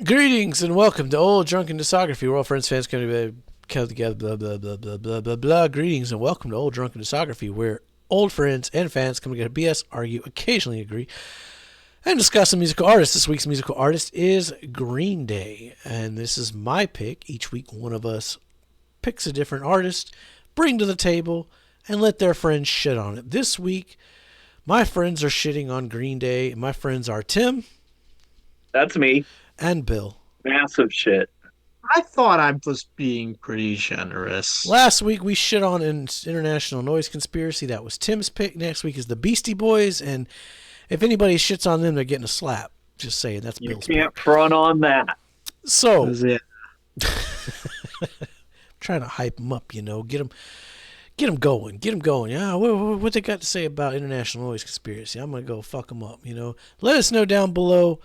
Greetings and welcome to Old Drunken Discography, where all friends, fans come together, blah, blah, blah, blah, blah, blah, blah. Greetings and welcome to Old Drunken Discography, where old friends and fans come together, BS, argue, occasionally agree, and discuss a musical artist. This week's musical artist is Green Day, and this is my pick. Each week, one of us picks a different artist, bring to the table, and let their friends shit on it. This week, my friends are shitting on Green Day. My friends are Tim That's me. and Bill. Massive shit. I thought I was being pretty generous. Last week we shit on an international noise conspiracy. That was Tim's pick. Next week is the Beastie Boys, and if anybody shits on them, they're getting a slap. Just saying, that's You Bill's can't pick. front on that. So, Yeah. trying to hype them up, get them going, Yeah, what they got to say about international noise conspiracy? I'm gonna go fuck them up. Let us know down below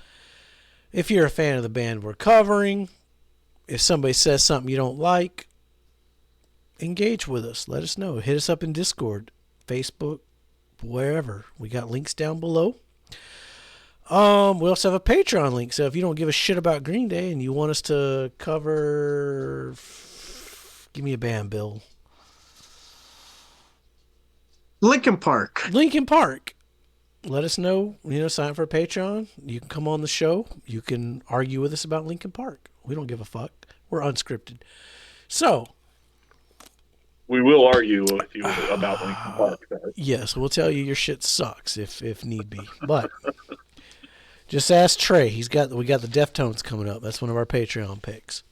if you're a fan of the band we're covering. If somebody says something you don't like, engage with us. Let us know. Hit us up in Discord, Facebook, wherever. We got links down below. We also have a Patreon link. So if you don't give a shit about Green Day and you want us to cover, give me a band, Bill. Lincoln Park. Linkin Park. Let us know. Sign up for a Patreon. You can come on the show. You can argue with us about Linkin Park. We don't give a fuck. We're unscripted. So, We will argue with you about Lincoln Park. yes, we'll tell you your shit sucks if need be. But just ask Trey. We got the Deftones coming up. That's one of our Patreon picks.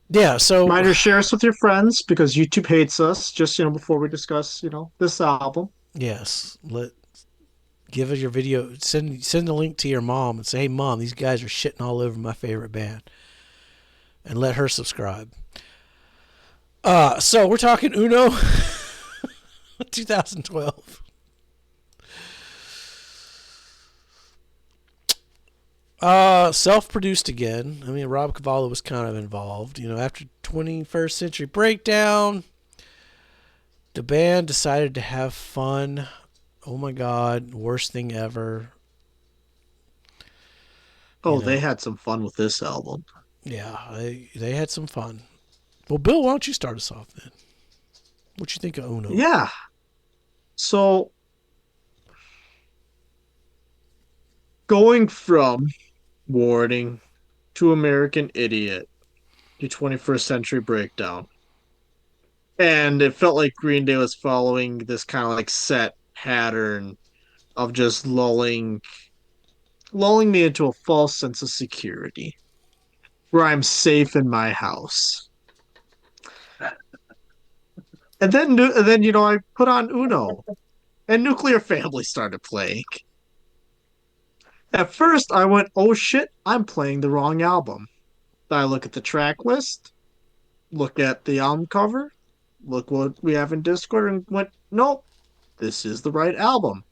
Yeah, so Reminder, share us with your friends because YouTube hates us. Just before we discuss, this album. yes, give us your video. Send the link to your mom and say, "Hey, mom, these guys are shitting all over my favorite band," and let her subscribe. So we're talking Uno, 2012. Self-produced again. I mean, Rob Cavallo was kind of involved. After 21st Century Breakdown, the band decided to have fun. Oh my God, worst thing ever. Oh, they had some fun with this album. Yeah, they had some fun. Well, Bill, why don't you start us off then? What you think of Uno? Yeah. So going from Warning to American Idiot to 21st Century Breakdown. And it felt like Green Day was following this kind of like set pattern of just lulling me into a false sense of security where I'm safe in my house. And then I put on Uno and Nuclear Family started playing. At first, I went, "Oh shit, I'm playing the wrong album." Then I look at the track list, look at the album cover, look what we have in Discord, and went, "Nope, this is the right album."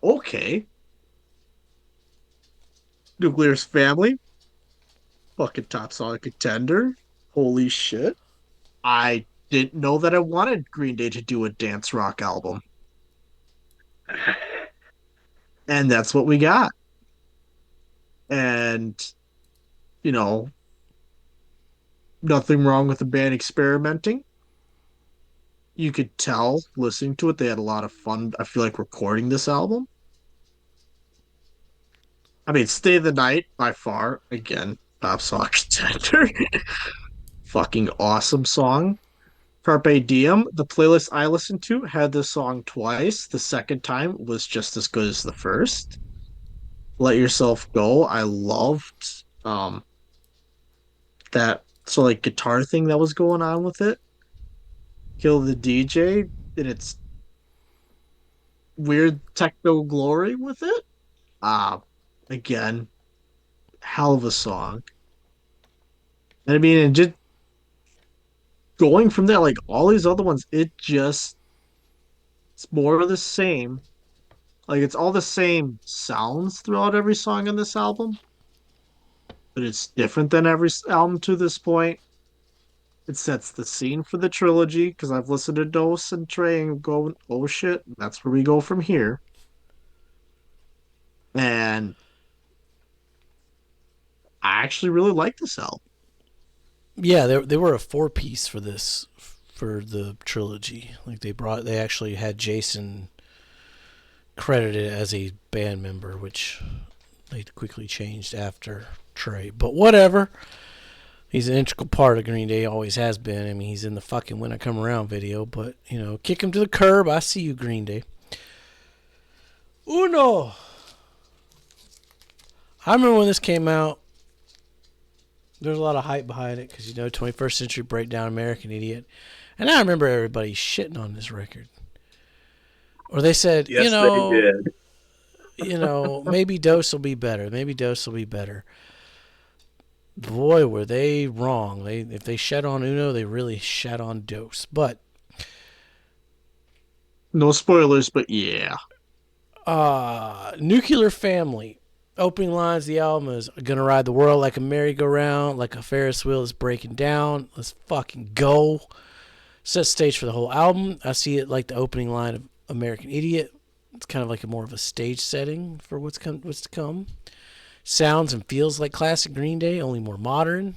Okay, Nuclear Family, fucking top song contender. Holy shit. I didn't know that I wanted Green Day to do a dance rock album. And that's what we got. And, you know, nothing wrong with the band experimenting. You could tell listening to it, they had a lot of fun, I feel like, recording this album. I mean, Stay the Night, by far, again, top song contender. Fucking awesome song. Carpe Diem, the playlist I listened to had this song twice. The second time was just as good as the first. Let Yourself Go, I loved that sort of like guitar thing that was going on with it. Kill the DJ in its weird techno glory with it. Uh Again, hell of a song. And I mean, and just going from there, like all these other ones, it's more of the same. Like it's all the same sounds throughout every song on this album, but it's different than every album to this point. It sets the scene for the trilogy because I've listened to Dose and Trey and going, "Oh shit, that's where we go from here." And I actually really like this album. Yeah, they were a 4-piece for this, for the trilogy. Like they actually had Jason credited as a band member, which they quickly changed after Trey. But whatever. He's an integral part of Green Day, always has been. I mean, he's in the fucking When I Come Around video, but, you know, kick him to the curb. I see you, Green Day. Uno! I remember when this came out, there's a lot of hype behind it because, you know, 21st Century Breakdown, American Idiot. And I remember everybody shitting on this record. Or they said, Yes, they did. Maybe Dose will be better. Maybe Dose will be better. Boy, were they wrong. If they shed on Uno, they really shed on Dose. But No spoilers, but yeah. Nuclear Family. Opening lines of the album is gonna ride the world like a merry-go-round, like a Ferris wheel is breaking down. Let's fucking go. Set the stage for the whole album. I see it like the opening line of American Idiot. It's kind of like more of a stage setting for what's to come. Sounds and feels like classic Green Day, only more modern.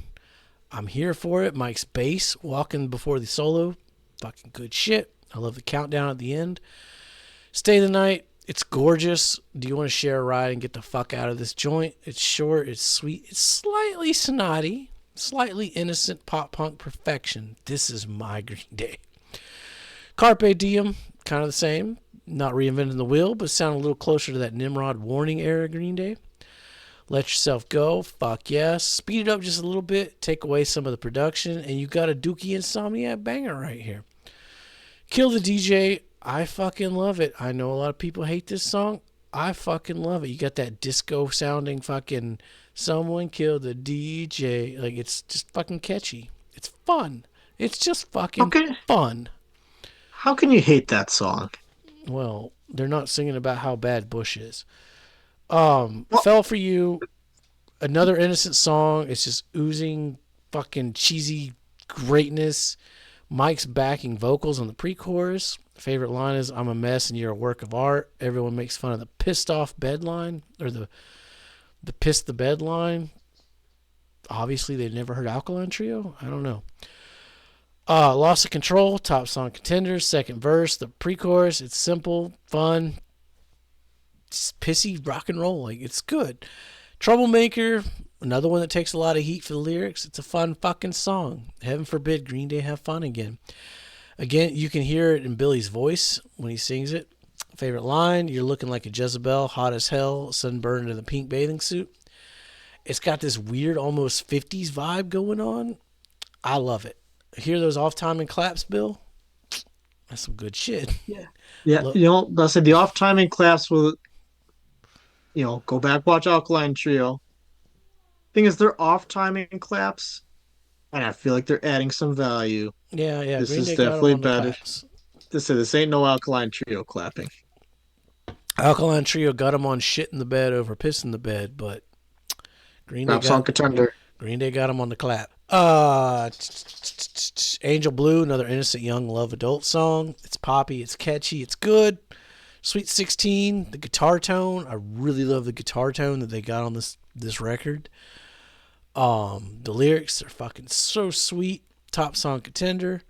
I'm here for it. Mike's bass walking before the solo. Fucking good shit. I love the countdown at the end. Stay the night. It's gorgeous. Do you want to share a ride and get the fuck out of this joint? It's short. It's sweet. It's slightly snotty. Slightly innocent pop punk perfection. This is my Green Day. Carpe Diem. Kind of the same. Not reinventing the wheel, but sound a little closer to that Nimrod Warning era Green Day. Let Yourself Go. Fuck yes. Speed it up just a little bit. Take away some of the production. And you got a Dookie Insomniac banger right here. Kill the DJ. I fucking love it. I know a lot of people hate this song. I fucking love it. You got that disco sounding fucking someone kill the DJ. Like, it's just fucking catchy. It's fun. It's just fucking fun. How can you hate that song? Well, they're not singing about how bad Bush is. Fell for You. Another innocent song. It's just oozing fucking cheesy greatness. Mike's backing vocals on the pre-chorus. Favorite line is, I'm a mess and you're a work of art. Everyone makes fun of the pissed off bed line, or the piss the bed line. Obviously, they've never heard Alkaline Trio. I don't know. Loss of Control, top song contenders, second verse, the pre-chorus. It's simple, fun, just pissy rock and roll. Like, it's good. Troublemaker, another one that takes a lot of heat for the lyrics. It's a fun fucking song. Heaven forbid Green Day have fun again. Again, you can hear it in Billy's voice when he sings it. Favorite line, you're looking like a Jezebel, hot as hell, sunburned in a pink bathing suit. It's got this weird, almost 50s vibe going on. I love it. Hear those off-timing claps, Bill? That's some good shit. Yeah. I said the off-timing claps will, go back, watch Alkaline Trio. Thing is, they're off-timing claps, and I feel like they're adding some value. Yeah. This Green is Day got 'em definitely on the better. claps. This ain't no Alkaline Trio clapping. Alkaline Trio got them on shit in the bed over piss in the bed, but Green Day Song contender. got them on the clap. Angel Blue, another innocent young love adult song. It's poppy, it's catchy, it's good. Sweet 16, the guitar tone. I really love the guitar tone that they got on this record. The lyrics are fucking so sweet. Top song contender.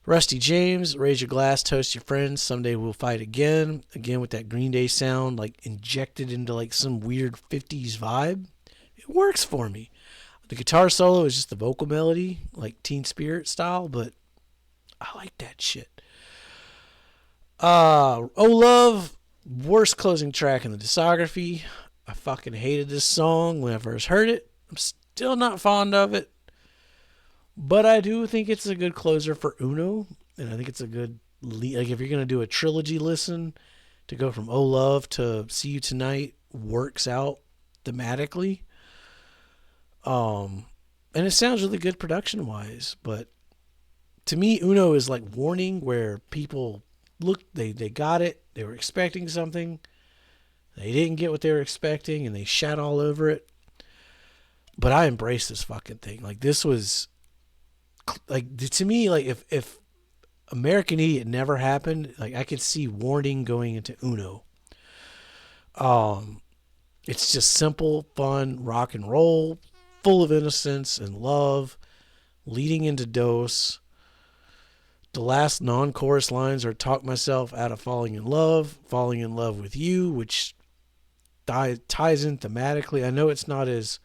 Rusty James, raise your glass, toast your friends. Someday we'll fight again. Again with that Green Day sound, like injected into like some weird 50s vibe. It works for me. The guitar solo is just the vocal melody, like Teen Spirit style, but I like that shit. Oh Love, worst closing track in the discography. I fucking hated this song when I first heard it. I'm still not fond of it. But I do think it's a good closer for Uno. And I think it's a good, like, if you're going to do a trilogy listen, to go from Oh Love to See You Tonight works out thematically. And it sounds really good production wise. But to me, Uno is like Warning, where people they got it. They were expecting something. They didn't get what they were expecting, and they shat all over it. But I embraced this fucking thing. Like, this was, like, to me, like, if American Idiot never happened, like, I could see Warning going into Uno. It's just simple, fun, rock and roll, full of innocence and love, leading into Dose. The last non-chorus lines are talk myself out of falling in love with you, which ties in thematically. I know it's not as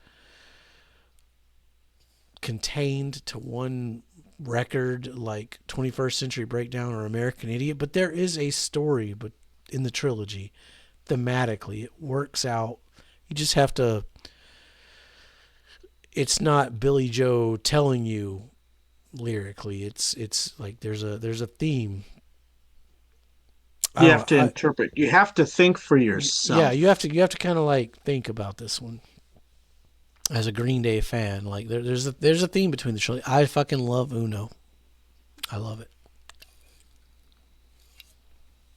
contained to one record like 21st Century Breakdown or American Idiot, but there is a story but in the trilogy. Thematically, it works out. You just have to... It's not Billy Joe telling you lyrically. It's like there's a theme. You have to interpret. You have to think for yourself. Yeah, you have to kind of like think about this one. As a Green Day fan, like there's a theme between the trilogy. I fucking love Uno. I love it.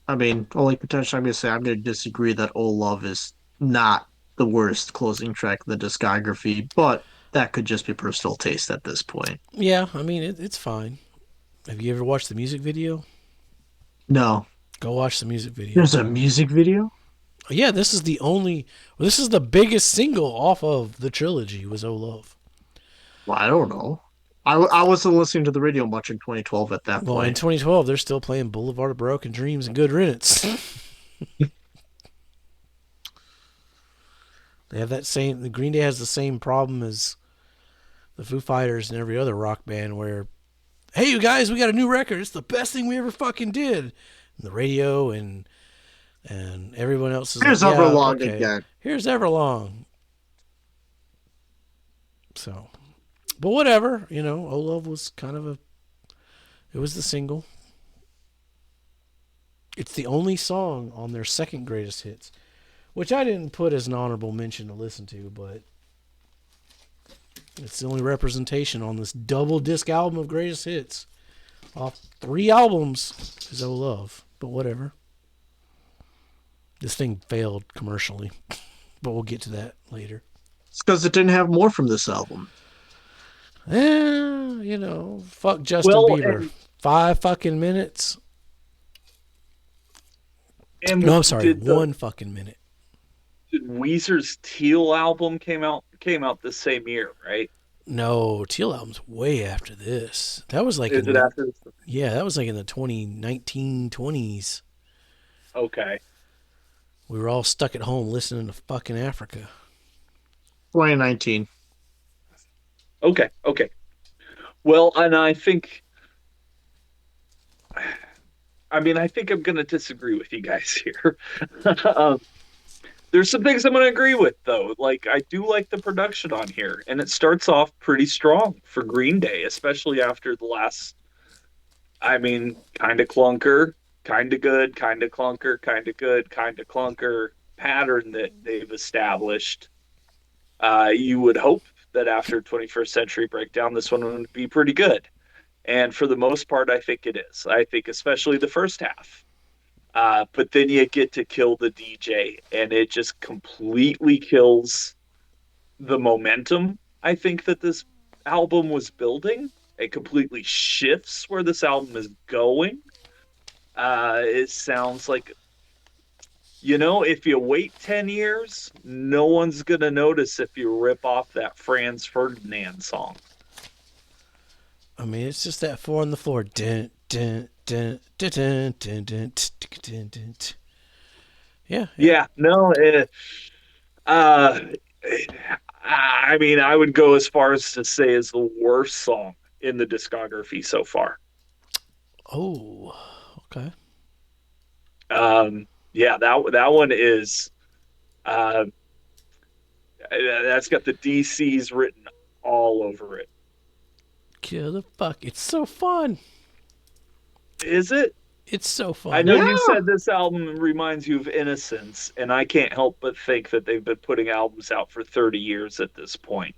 I mean, only potentially I'm going to disagree that Oh Love is not the worst closing track of the discography, but that could just be personal taste at this point. Yeah, I mean, it's fine. Have you ever watched the music video? No. Go watch the music video. There's a music video? Yeah, this is the biggest single off of the trilogy was Oh Love. Well, I don't know. I wasn't listening to the radio much in 2012 at that point. Well, in 2012, they're still playing Boulevard of Broken Dreams and Good Riddance. They have the Green Day has the same problem as the Foo Fighters and every other rock band where, hey, you guys, we got a new record. It's the best thing we ever fucking did. And the radio and everyone else is Here's like, Everlong again. Here's Everlong. So, but whatever, Oh Love was it was the single. It's the only song on their second greatest hits, which I didn't put as an honorable mention to listen to, but it's the only representation on this double disc album of greatest hits. Off 3 albums is Oh Love, but whatever. This thing failed commercially, but we'll get to that later. It's because it didn't have more from this album. Fuck Justin Bieber. 5 fucking minutes. No, I'm sorry, 1 fucking minute. Weezer's Teal album came out the same year, right? No, Teal album's way after this. That was like after this? Yeah, that was like in the 1920s. Okay. We were all stuck at home listening to fucking Africa. 2019. Okay. Well, and I think I'm going to disagree with you guys here. There's some things I'm going to agree with, though. Like, I do like the production on here, and it starts off pretty strong for Green Day, especially after the last, kind of clunker, kind of good, kind of clunker, kind of good, kind of clunker pattern that they've established. You would hope that after 21st Century Breakdown, this one would be pretty good. And for the most part, I think it is. I think especially the first half. But then you get to Kill the DJ, and it just completely kills the momentum, I think, that this album was building. It completely shifts where this album is going. It sounds like, if you wait 10 years, no one's going to notice if you rip off that Franz Ferdinand song. I mean, it's just that 4 on the floor. Dun, dun, dun, dun, dun, dun, dun, dun, dun, dun. Yeah. No. I would go as far as to say is the worst song in the discography so far. Oh, okay. Yeah, that one is. That's got the DCs written all over it. Kill the fuck! It's so fun. Is it? It's so fun. I know you said this album reminds you of Innocence, and I can't help but think that they've been putting albums out for 30 years at this point.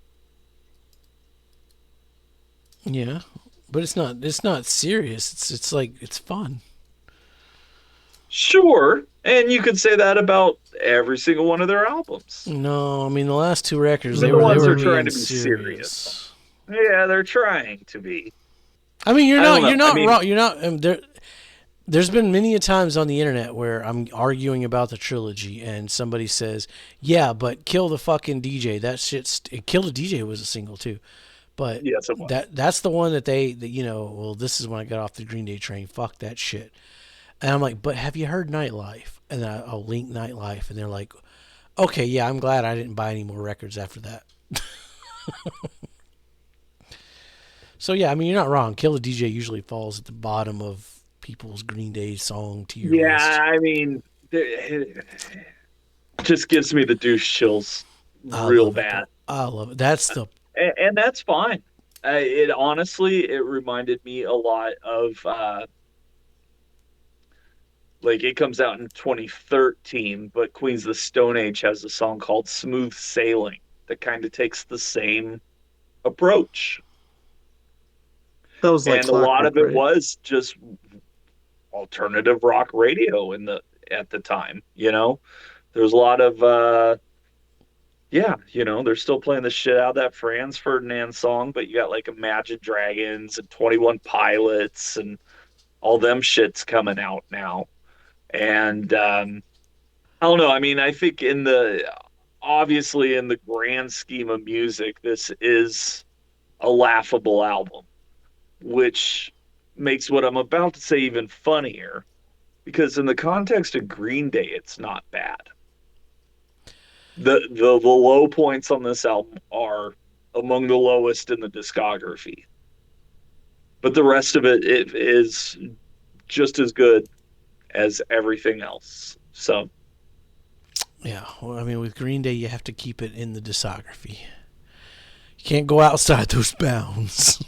Yeah, but it's not serious. It's like it's fun. Sure, and you could say that about every single one of their albums. No, I mean the last 2 records they were trying to be serious. Yeah, they're trying to be. I mean, you're not wrong. You're not. There's been many a times on the internet where I'm arguing about the trilogy and somebody says, "Yeah, but Kill the fucking DJ. That shit's Kill the DJ was a single too." But Yes, it was. that's the one that well, this is when I got off the Green Day train. Fuck that shit. And I'm like, "But have you heard Nightlife?" And then I'll link Nightlife and they're like, "Okay, yeah, I'm glad I didn't buy any more records after that." So yeah, I mean, you're not wrong. Kill the DJ usually falls at the bottom of people's Green Day song tier Yeah, list. I mean, it just gives me the douche chills I real love it. bad. I love it. That's the And that's fine. It honestly, it reminded me a lot of like it comes out in 2013, but Queens of the Stone Age has a song called Smooth Sailing that kind of takes the same approach. That was like And a lot Clockwork, of it right? was just alternative rock radio at the time, you know. There's a lot of yeah, they're still playing the shit out of that Franz Ferdinand song, but you got like Imagine Dragons and 21 Pilots and all them shits coming out now. And I don't know. I mean, I think obviously in the grand scheme of music, this is a laughable album, which makes what I'm about to say even funnier because in the context of Green Day, it's not bad. The low points on this album are among the lowest in the discography, but the rest of it is just as good as everything else. So yeah. Well, I mean, with Green Day, you have to keep it in the discography. You can't go outside those bounds.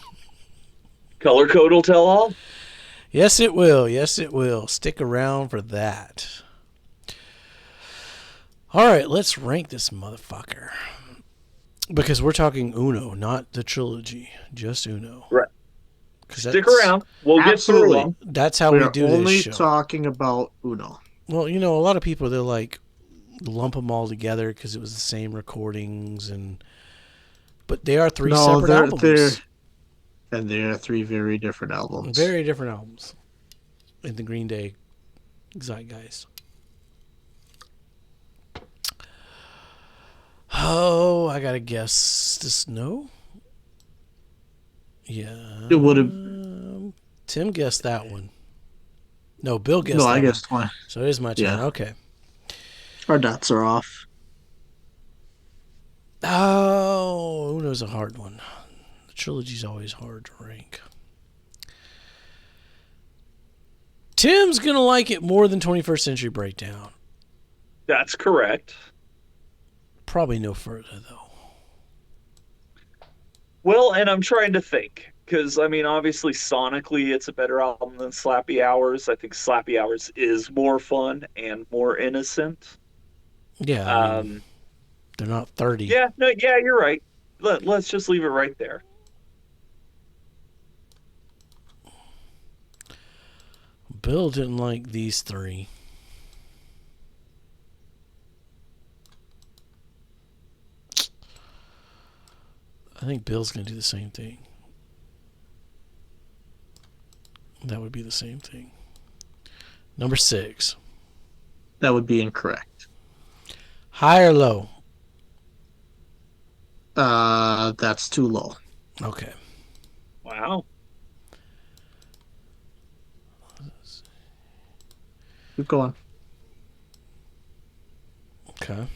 color code will tell all. Yes, it will. Yes, it will. Stick around for that. All right, let's rank this motherfucker. Because we're talking Uno, not the trilogy, just Uno. Right. Stick around. We'll get through Absolutely. them. That's how We we are do only this show. talking about Uno. Well, a lot of people, they're like, lump them all together because it was the same recordings, but they are three separate albums. They're three very different albums. Very different albums in the Green Day zeitgeist. Oh, I gotta guess this. No. Yeah. It would have. Tim guessed that one. No, Bill guessed. No, that I one. guessed one. So it is my turn. Yeah. Okay. Our dots are off. Oh, Uno's a hard one. The trilogy's always hard to rank. Tim's gonna like it more than 21st Century Breakdown. That's correct. Probably no further though. Well, and I'm trying to think because I mean, obviously, sonically, it's a better album than Slappy Hours. I think Slappy Hours is more fun and more innocent. Yeah, I mean, they're not 30. Yeah, no, yeah, you're right. Let's just leave it right there. Bill didn't like these three. I think Bill's going to do the same thing. That would be the same thing. Number 6. That would be incorrect. High or low? That's too low. Okay. Wow. Keep going. Okay.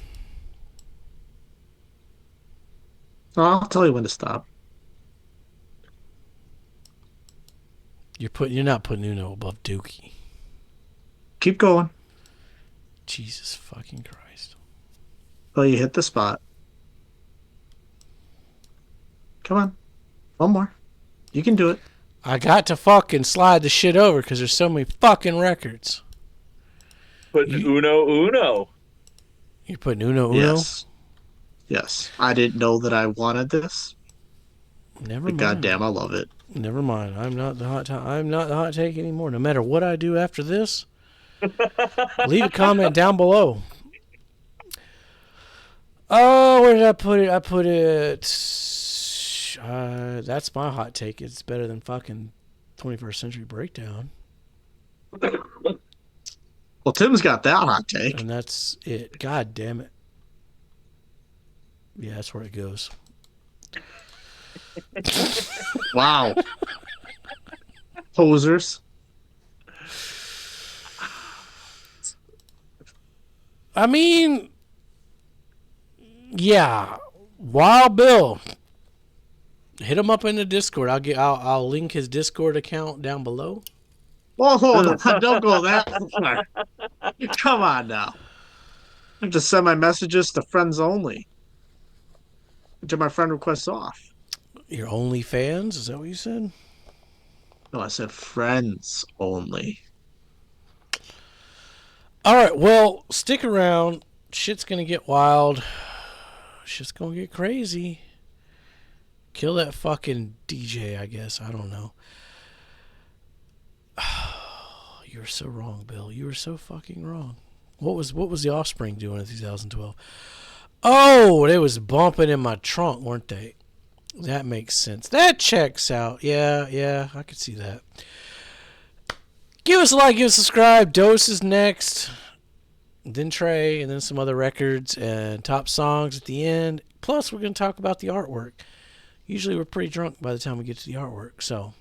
I'll tell you when to stop. You're not putting Uno above Dookie. Keep going. Jesus fucking Christ. Well, you hit the spot. Come on. One more. You can do it. I got to fucking slide the shit over because there's so many fucking records. Putting Uno. You're putting Uno? Yes. I didn't know that I wanted this. Never But mind. goddamn, I love it. Never mind. I'm not the hot take anymore. No matter what I do after this, leave a comment down below. Oh, where did I put it? I put it. That's my hot take. It's better than fucking 21st Century Breakdown. Well, Tim's got that hot take. And that's it. God damn it. Yeah, that's where it goes. Wow. Posers. I mean, yeah. Wild Bill. Hit him up in the Discord. I'll link his Discord account down below. Oh, hold on. Don't go that far. Come on now. I just send my messages to friends only. Until my friend requests off. Your OnlyFans? Is that what you said? No, I said friends only. All right. Well, stick around. Shit's gonna get wild. Shit's gonna get crazy. Kill that fucking DJ, I guess. I don't know. You were so wrong, Bill. You were so fucking wrong. What was the Offspring doing in 2012? Oh, they was bumping in my trunk, weren't they? That makes sense. That checks out. Yeah, I could see that. Give us a like, give us a subscribe. Dose is next. Then Trey, and then some other records and top songs at the end. Plus, we're going to talk about the artwork. Usually we're pretty drunk by the time we get to the artwork, so.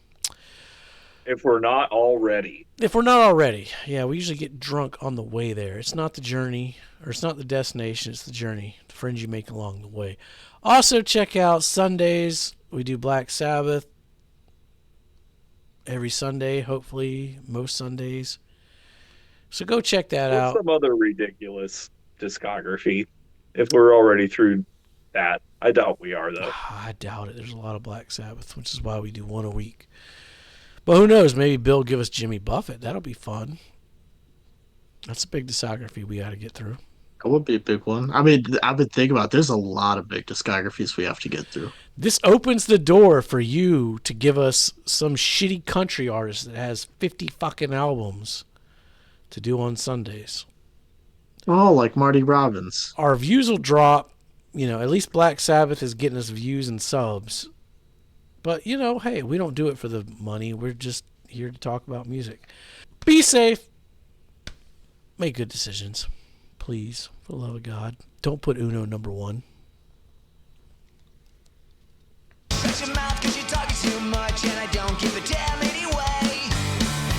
If we're not already. If we're not already. Yeah, we usually get drunk on the way there. It's not the journey, or it's not the destination, it's the journey. The friends you make along the way. Also, check out Sundays. We do Black Sabbath every Sunday, hopefully, most Sundays. So go check that out. Some other ridiculous discography. If we're already through that. I doubt we are, though. I doubt it. There's a lot of Black Sabbath, which is why we do one a week. But who knows? Maybe Bill will give us Jimmy Buffett. That'll be fun. That's a big discography we got to get through. That would be a big one. I mean, I've been thinking about it. There's a lot of big discographies we have to get through. This opens the door for you to give us some shitty country artist that has 50 fucking albums to do on Sundays. Oh, like Marty Robbins. Our views will drop. You know, at least Black Sabbath is getting us views and subs. But, you know, hey, we don't do it for the money. We're just here to talk about music. Be safe. Make good decisions. Please, for the love of God. Don't put Uno number one. Shut your mouth cause you're talking too much and I don't give a damn anyway.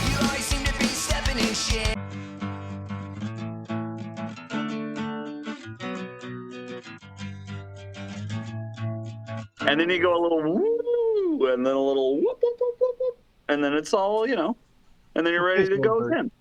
You always seem to be stepping in shit. And then you go a little woo, and then a little whoop, whoop, whoop, whoop, whoop, and then it's all, you know, and then you're ready to go again.